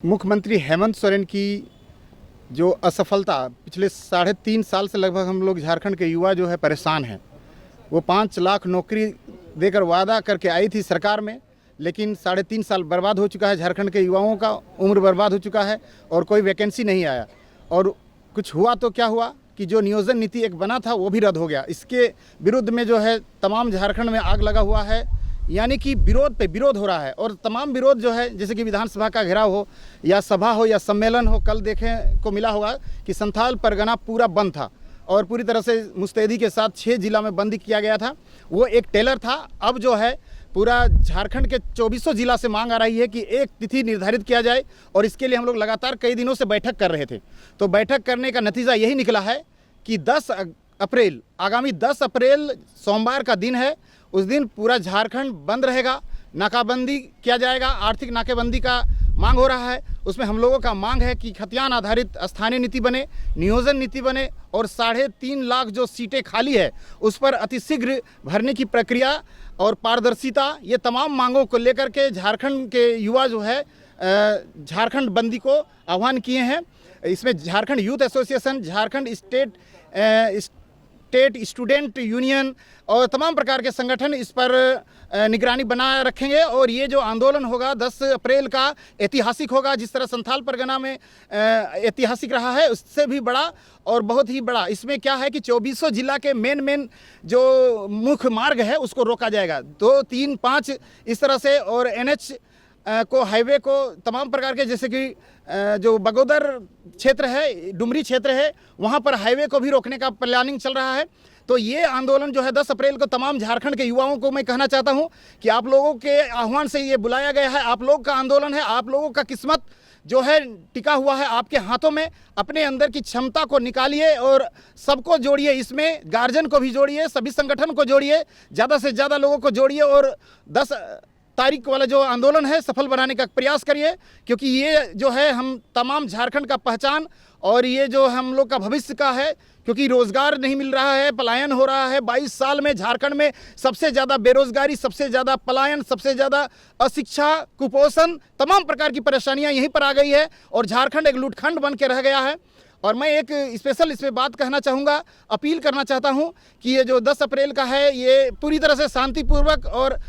मुख्यमंत्री हेमंत सोरेन की जो असफलता पिछले 3.5 साल से लगभग हम लोग झारखंड के युवा जो है परेशान हैं। वो 5 लाख नौकरी देकर वादा करके आई थी सरकार में, लेकिन 3.5 साल बर्बाद हो चुका है। झारखंड के युवाओं का उम्र बर्बाद हो चुका है और कोई वैकेंसी नहीं आया। और कुछ हुआ तो क्या हुआ कि जो नियोजन नीति एक बना था वो भी रद्द हो गया। इसके विरुद्ध में जो है तमाम झारखंड में आग लगा हुआ है, यानी कि विरोध पे विरोध हो रहा है। और तमाम विरोध जो है, जैसे कि विधानसभा का घेराव हो या सभा हो या सम्मेलन हो, कल देखने को मिला होगा कि संथाल परगना पूरा बंद था और पूरी तरह से मुस्तैदी के साथ 6 जिला में बंदी किया गया था। वो एक टेलर था। अब जो है पूरा झारखंड के 2400 जिला से मांग आ रही है कि एक तिथि निर्धारित किया जाए, और इसके लिए हम लोग लगातार कई दिनों से बैठक कर रहे थे। तो बैठक करने का नतीजा यही निकला है कि 10 अप्रैल, आगामी 10 अप्रैल सोमवार का दिन है। उस दिन पूरा झारखंड बंद रहेगा, नाकाबंदी किया जाएगा। आर्थिक नाकेबंदी का मांग हो रहा है। उसमें हम लोगों का मांग है कि खतियान आधारित स्थानीय नीति बने, नियोजन नीति बने, और 3.5 लाख जो सीटें खाली है उस पर अतिशीघ्र भरने की प्रक्रिया और पारदर्शिता, ये तमाम मांगों को लेकर के झारखंड के युवा जो है झारखंड बंदी को आह्वान किए हैं। इसमें Jharkhand youth association, Jharkhand state student union और तमाम प्रकार के संगठन इस पर निगरानी बनाए रखेंगे। और ये जो आंदोलन होगा 10 अप्रैल का, ऐतिहासिक होगा। जिस तरह संथाल परगना में ऐतिहासिक रहा है, उससे भी बड़ा और बहुत ही बड़ा। इसमें क्या है कि 2400 जिला के मेन जो मुख्य मार्ग है उसको रोका जाएगा, 2, 3, 5 इस तरह से। और NH को, हाईवे को, तमाम प्रकार के, जैसे कि जो बगोदर क्षेत्र है, डुमरी क्षेत्र है, वहाँ पर हाईवे को भी रोकने का प्लानिंग चल रहा है। तो ये आंदोलन जो है 10 अप्रैल को तमाम झारखंड के युवाओं को मैं कहना चाहता हूँ कि आप लोगों के आह्वान से ये बुलाया गया है। आप लोग का आंदोलन है, आप लोगों का किस्मत जो है टिका हुआ है आपके हाथों में। अपने अंदर की क्षमता को निकालिए और सबको जोड़िए, इसमें गार्जियन को भी जोड़िए, सभी संगठन को जोड़िए, ज़्यादा से ज़्यादा लोगों को जोड़िए और 10 तारीख वाला जो आंदोलन है सफल बनाने का प्रयास करिए। क्योंकि ये जो है हम तमाम झारखंड का पहचान और ये जो हम लोग का भविष्य का है। क्योंकि रोज़गार नहीं मिल रहा है, पलायन हो रहा है। 22 साल में झारखंड में सबसे ज़्यादा बेरोज़गारी, सबसे ज़्यादा पलायन, सबसे ज़्यादा अशिक्षा, कुपोषण, तमाम प्रकार की परेशानियां यहीं पर आ गई है और झारखंड एक लूटखंड बन के रह गया है। और मैं एक स्पेशल इसमें बात कहना चाहूँगा, अपील करना चाहता हूँ कि ये जो 10 अप्रैल का है ये पूरी तरह से शांतिपूर्वक और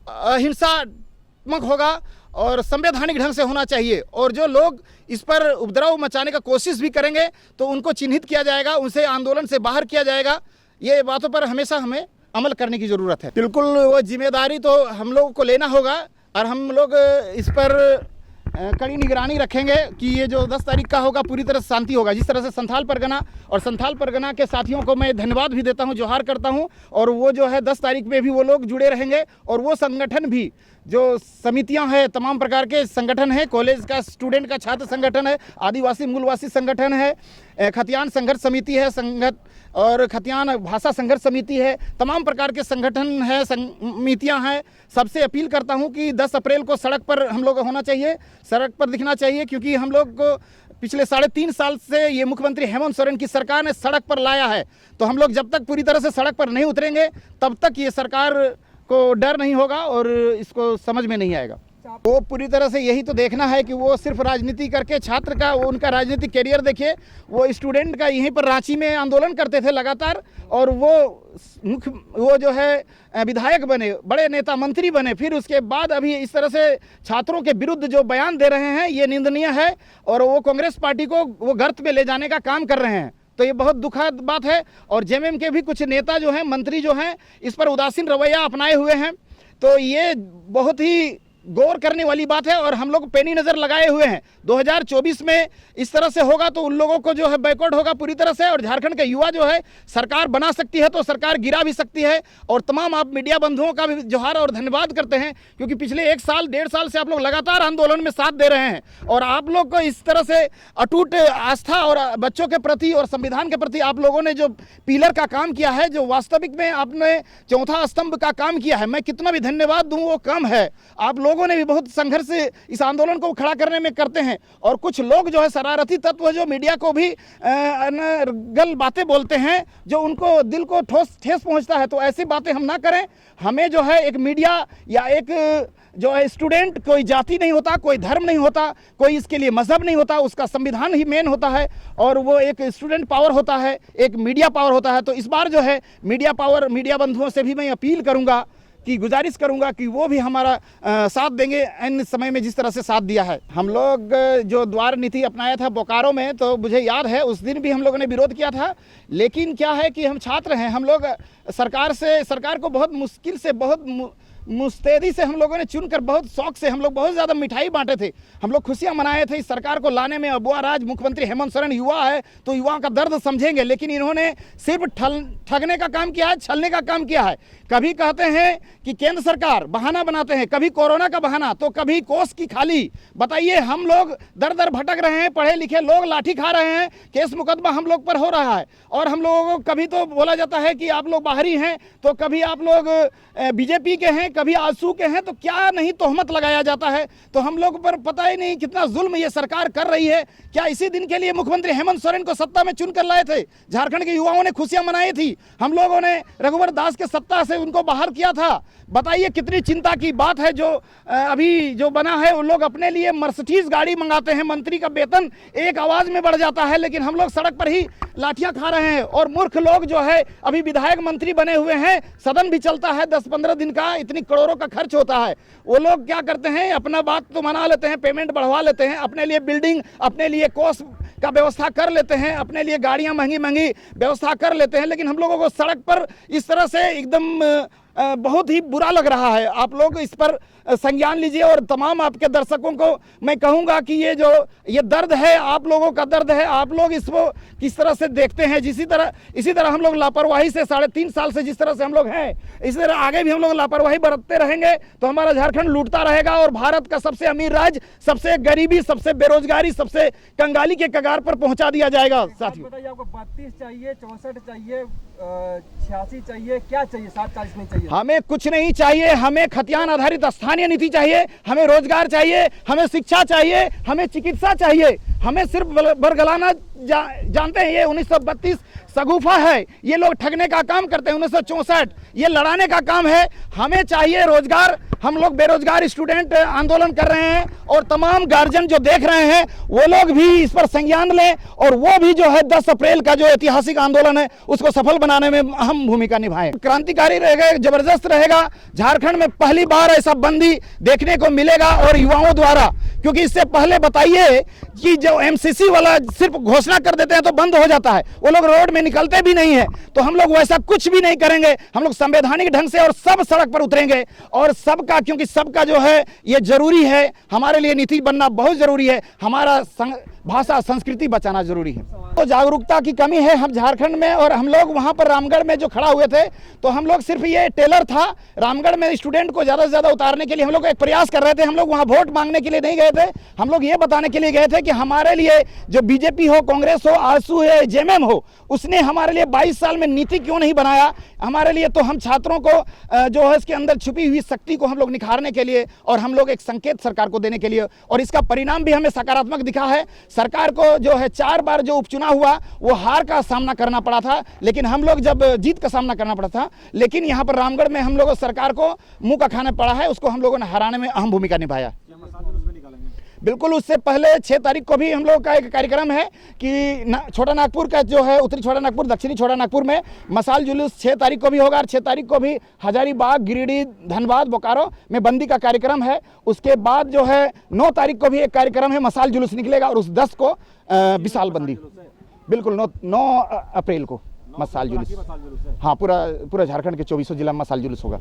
अहिंसात्मक होगा और संवैधानिक ढंग से होना चाहिए। और जो लोग इस पर उपद्रव मचाने का कोशिश भी करेंगे तो उनको चिन्हित किया जाएगा, उनसे आंदोलन से बाहर किया जाएगा। ये बातों पर हमेशा हमें अमल करने की ज़रूरत है। बिल्कुल वो जिम्मेदारी तो हम लोगों को लेना होगा और हम लोग इस पर कड़ी निगरानी रखेंगे कि ये जो 10 तारीख का होगा पूरी तरह से शांति होगा। जिस तरह से संथाल परगना और संथाल परगना के साथियों को मैं धन्यवाद भी देता हूं, जोहार करता हूं। और वो जो है 10 तारीख में भी वो लोग जुड़े रहेंगे और वो संगठन भी, जो समितियां हैं, तमाम प्रकार के संगठन हैं, कॉलेज का स्टूडेंट का छात्र संगठन है, आदिवासी मूलवासी संगठन है, खतियान संघर्ष समिति है, और खतियान भाषा संघर्ष समिति है, तमाम प्रकार के संगठन हैं, समितियां हैं। सबसे अपील करता हूं कि 10 अप्रैल को सड़क पर हम लोग होना चाहिए, सड़क पर दिखना चाहिए। क्योंकि हम लोग को पिछले 3.5 साल से ये मुख्यमंत्री हेमंत सोरेन की सरकार ने सड़क पर लाया है। तो हम लोग जब तक पूरी तरह से सड़क पर नहीं उतरेंगे तब तक ये सरकार को डर नहीं होगा और इसको समझ में नहीं आएगा। वो पूरी तरह से यही तो देखना है कि वो सिर्फ राजनीति करके छात्र का, वो उनका राजनीतिक कैरियर देखिए। वो स्टूडेंट का यहीं पर रांची में आंदोलन करते थे लगातार, और वो जो है विधायक बने, बड़े नेता मंत्री बने, फिर उसके बाद अभी इस तरह से छात्रों के विरुद्ध जो बयान दे रहे हैं ये निंदनीय है। और वो कांग्रेस पार्टी को वो गर्त में ले जाने का काम कर रहे हैं। तो ये बहुत दुखद बात है। और जेएमएम के भी कुछ नेता जो हैं, मंत्री जो हैं, इस पर उदासीन रवैया अपनाए हुए हैं। तो ये बहुत ही गौर करने वाली बात है और हम लोग पैनी नज़र लगाए हुए हैं। 2024 में इस तरह से होगा तो उन लोगों को जो है बैकवर्ड होगा पूरी तरह से। और झारखंड के युवा जो है सरकार बना सकती है तो सरकार गिरा भी सकती है। और तमाम आप मीडिया बंधुओं का भी जोहार और धन्यवाद करते हैं, क्योंकि पिछले 1 साल 1.5 साल से आप लोग लगातार आंदोलन में साथ दे रहे हैं। और आप लोग को इस तरह से अटूट आस्था और बच्चों के प्रति और संविधान के प्रति आप लोगों ने जो पिलर का काम किया है, जो वास्तविक में आपने चौथा स्तंभ का काम किया है, मैं कितना भी धन्यवाद दूँ वो कम है। आप लोगों ने भी बहुत संघर्ष इस आंदोलन को खड़ा करने में करते हैं। और कुछ लोग जो है शरारती तत्व जो मीडिया को भी अनर्गल बातें बोलते हैं, जो उनको दिल को ठेस पहुंचता है। तो ऐसी बातें हम ना करें। हमें जो है एक मीडिया या एक जो है स्टूडेंट कोई जाति नहीं होता, कोई धर्म नहीं होता, कोई इसके लिए मजहब नहीं होता, उसका संविधान ही मेन होता है और वो एक स्टूडेंट पावर होता है, एक मीडिया पावर होता है। तो इस बार जो है मीडिया पावर, मीडिया बंधुओं से भी मैं अपील करूंगा कि गुजारिश करूंगा कि वो भी हमारा साथ देंगे इन समय में जिस तरह से साथ दिया है। हम लोग जो द्वार नीति अपनाया था बोकारो में, तो मुझे याद है उस दिन भी हम लोगों ने विरोध किया था, लेकिन क्या है कि हम छात्र हैं, हम लोग सरकार को बहुत मुश्किल से, बहुत मुस्तैदी से हम लोगों ने चुनकर, बहुत शौक से हम लोग बहुत ज़्यादा मिठाई बांटे थे, हम लोग खुशियां मनाए थे इस सरकार को लाने में। अबुआ राज मुख्यमंत्री हेमंत सोरेन युवा है तो युवाओं का दर्द समझेंगे, लेकिन इन्होंने सिर्फ ठगने का काम किया है, छलने का काम किया है। कभी कहते हैं कि केंद्र सरकार, बहाना बनाते हैं, कभी कोरोना का बहाना तो कभी कोस की खाली। बताइए, हम लोग दर दर भटक रहे हैं, पढ़े लिखे लोग लाठी खा रहे हैं, केस मुकदमा हम लोग पर हो रहा है, और हम लोगों को कभी तो बोला जाता है कि आप लोग बाहरी हैं, तो कभी आप लोग बीजेपी के हैं, कभी आजसू के हैं, तो क्या नहीं तोहमत लगाया जाता है। तो हम लोग पर पता ही नहीं कितना जुल्म ये सरकार कर रही है। क्या इसी दिन के लिए मुख्यमंत्री हेमंत सोरेन को सत्ता में चुन कर लाए थे? झारखंड के युवाओं ने खुशियां मनाई थी, हम लोगों ने रघुवर दास के सत्ता से उनको बाहर किया था। बताइए कितनी चिंता की बात है। जो अभी जो बना है, उन लोग अपने लिए मर्सिडीज गाड़ी मंगाते हैं, मंत्री का वेतन एक आवाज में बढ़ जाता है, लेकिन हम लोग सड़क पर ही लाठियां खा रहे हैं। और मूर्ख लोग जो है अभी विधायक मंत्री बने हुए हैं, सदन भी चलता है 10-15 दिन का, इतनी करोड़ों का खर्च होता है। वो लोग क्या करते हैं, अपना बात तो मना लेते हैं, पेमेंट बढ़वा लेते हैं, अपने लिए बिल्डिंग, अपने लिए कोर्स का व्यवस्था कर लेते हैं, अपने लिए गाड़ियां महंगी महंगी व्यवस्था कर लेते हैं, लेकिन हम लोगों को सड़क पर इस तरह से एकदम बहुत ही बुरा लग रहा है। आप लोग इस पर संज्ञान लीजिए, और तमाम आपके दर्शकों को मैं कहूंगा कि ये दर्द है, आप लोगों का दर्द है, आप लोग इसको किस तरह से देखते हैं। इसी तरह हम लोग लापरवाही से 3.5 साल से जिस तरह से हम लोग हैं, इसी तरह आगे भी हम लोग लापरवाही बरतते रहेंगे तो हमारा झारखंड लूटता रहेगा और भारत का सबसे अमीर राज्य, सबसे गरीबी, सबसे बेरोजगारी, सबसे कंगाली के कगार पर पहुंचा दिया जाएगा। साथियों, बताइए, आपको 32 चाहिए, 64 चाहिए, 86 चाहिए, क्या चाहिए? 740 नहीं चाहिए? हमें कुछ नहीं चाहिए, हमें खतियान आधारित स्थानीय नीति चाहिए, हमें रोजगार चाहिए, हमें शिक्षा चाहिए, हमें चिकित्सा चाहिए। हमें सिर्फ बरगलाना जानते हैं, ये 1932 सगुफा है, ये लोग ठगने का काम करते हैं। 1964 ये लड़ाने का काम है। हमें चाहिए रोजगार। हम लोग बेरोजगार स्टूडेंट आंदोलन कर रहे हैं, और तमाम गार्जियन जो देख रहे हैं वो लोग भी इस पर संज्ञान लें, और वो भी जो है 10 अप्रैल का जो ऐतिहासिक आंदोलन है उसको सफल बनाने में अहम भूमिका निभाएं। क्रांतिकारी रहेगा, जबरदस्त रहेगा। झारखंड में पहली बार ऐसा बंदी देखने को मिलेगा, और युवाओं द्वारा, क्योंकि इससे पहले बताइए कि जो एमसीसी वाला सिर्फ घोषणा कर देते हैं तो बंद हो जाता है, वो लोग रोड में निकलते भी नहीं है। तो हम लोग वैसा कुछ भी नहीं करेंगे, हम लोग संवैधानिक ढंग से और सब सड़क पर उतरेंगे, और सबका, क्योंकि सबका जो है ये जरूरी है, हमारे लिए नीति बनना बहुत जरूरी है, हमारा भाषा संस्कृति बचाना जरूरी है। तो जागरूकता की कमी है हम झारखंड में, और हम लोग वहां पर रामगढ़ में जो खड़ा हुए थे, तो हम लोग सिर्फ ये टेलर था, रामगढ़ में स्टूडेंट को ज्यादा से ज्यादा उतारने के लिए हम लोग एक प्रयास कर रहे थे। हम लोग वहां वोट मांगने के लिए नहीं गए थे, हम लोग ये बताने के लिए गए थे कि हमारे लिए जो बीजेपी हो, कांग्रेस हो, आजसू है, जेएमएम हो, उसने हमारे लिए 22 साल में नीति क्यों नहीं बनाया हमारे लिए। तो हम छात्रों को जो है इसके अंदर छुपी हुई शक्ति को हम लोग निखारने के लिए, और हम लोग एक संकेत सरकार को देने के लिए, और इसका परिणाम भी हमें सकारात्मक दिखा है। सरकार को जो है 4 बार जो उपचुनाव हुआ वो हार का सामना करना पड़ा था, लेकिन हम लोग जब जीत का सामना करना पड़ा था, लेकिन यहाँ पर रामगढ़ में हम लोगों सरकार को मुंह का खाना पड़ा है, उसको हम लोगों ने हराने में अहम भूमिका निभाया। बिल्कुल, उससे पहले 6 तारीख को भी हम लोग का एक कार्यक्रम है कि छोटा नागपुर का जो है, उत्तरी छोटा नागपुर, दक्षिणी छोटा नागपुर में मसाल जुलूस 6 तारीख को भी होगा, और 6 तारीख को भी हजारीबाग, गिरिडीह, धनबाद, बोकारो में बंदी का कार्यक्रम है। उसके बाद जो है 9 तारीख को भी एक कार्यक्रम है, मसाल जुलूस निकलेगा, और उस 10 को विशाल बंदी। बिल्कुल 9 अप्रैल को मसाल जुलूस। हाँ, पूरा झारखंड के 24 जिला में मसाल जुलूस होगा।